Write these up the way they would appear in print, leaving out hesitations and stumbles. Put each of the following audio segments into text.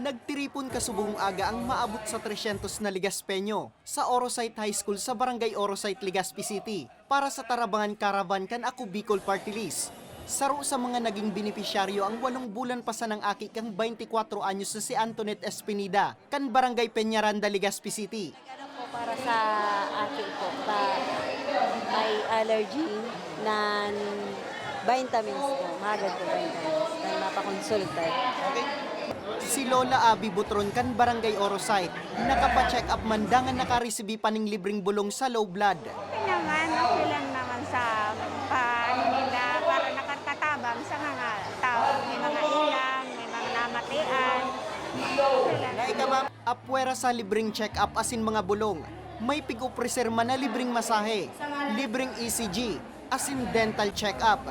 Nagtiripon kasubong aga ang maabot sa 300 na Ligaspeño sa Orosite High School sa Barangay Orosite, Legazpi City para sa Tarabangan Caravan kan Ako Bicol Party List. Saro sa mga naging benepisyaryo ang 8 bulan pa sa ng aki kang 24 anyos na si Antoinette Espinida kan Barangay Peñaranda, Legazpi City. Para sa aki po, may allergy na vitamins po, magad po vitamins, na mapakonsulta. Si Lola Abby Butron kan Barangay Orosite, nakapa-check up man dangan nakaresibi pa ning libreng bulong sa low blood. Naman, okay lang naman sa paano nila para nakatatabang sa mga tao. May mga ilang, may mga namatian. Apwera sa libreng check up asin mga bulong, may pig-opreser man na libreng masahe, libreng ECG, asin dental check up.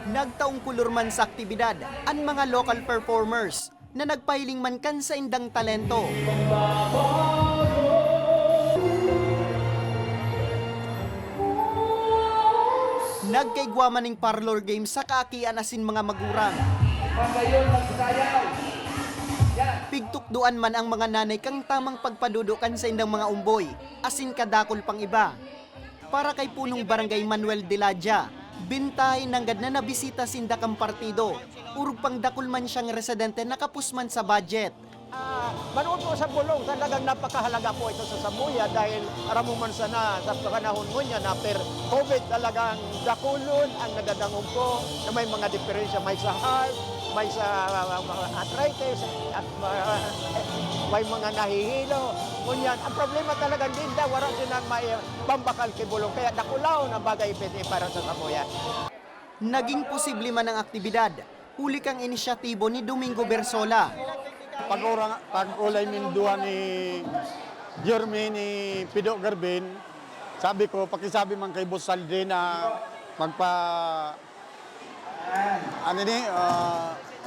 Nagtaong kulur man sa aktibidad ang mga local performers na nagpahiling man kan sa indang talento. Nagkaigwa maning parlor game sa kaakian asin mga magurang. Pigtukduan man ang mga nanay kang tamang pagpadudukan sa indang mga umboy, asin kadakol pang iba. Para kay punong Barangay Manuel de Ladja, bintay nanggad na nabisita sinda kang partido. Urug pang dakol man siyang residente nakapusman sa budget. Manood po sa bulong, talagang napakahalaga po ito sa Samuya dahil aramuman sana sa panahon mo niya na per COVID talagang dakulon ang nadadangog ko na may mga diferensya, may sa heart, may sa arthritis, at may mga nahihilo. Ngunyan, ang problema talaga din daw, wala silang may pambakal kay bulong, kaya dakulaw na bagay para sa Samuya. Naging posible man ang aktibidad, huli kang inisyatibo ni Domingo Bersola. Pag-ulay minduan ni Jeremy ni Pido Garbin, sabi ko, pakisabi man kay Boss Salde na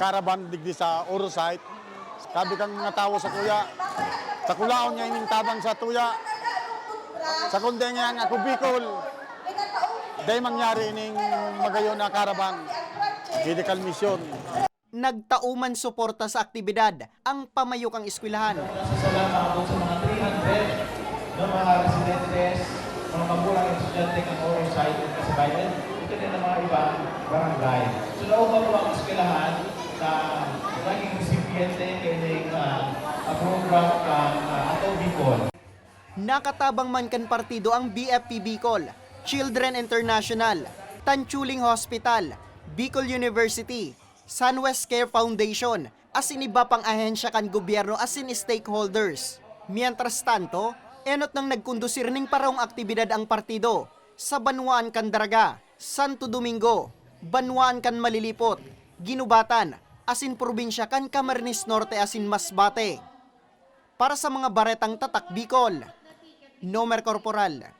caravan digdi sa Orosite. Sabi kang mga tao sa kuya, sa kulaon niya ining tabang sa tuya, sa kundi nga Ako Bicol, dahil mangyari ining magayon na caravan, medical mission. Nagtauman suporta sa aktibidad ang pamayukang eskwelahan. Salamat sa mga 300 ng mga residentes, mga magulang estudyante ng Orosite at Kasabayan, ito din ang mga ibang barangay. So naupa po ang eskwelahan na naging recipiente kailing program ng Ako Bicol. Nakatabang man kan partido ang BFP Bicol, Children International, Tanchuling Hospital, Bicol University, Sunwest Care Foundation, asin iba pang ahensya kan gobyerno asin stakeholders. Mientras tanto, enot nang nagkundusir ning paraong aktibidad ang partido sa Banwaan kan Daraga, Santo Domingo, Banwaan kan Malilipot, Ginubatan, asin probinsya kan Camarines Norte asin Masbate. Para sa mga baretang tatak Bicol, Nomer Corporal.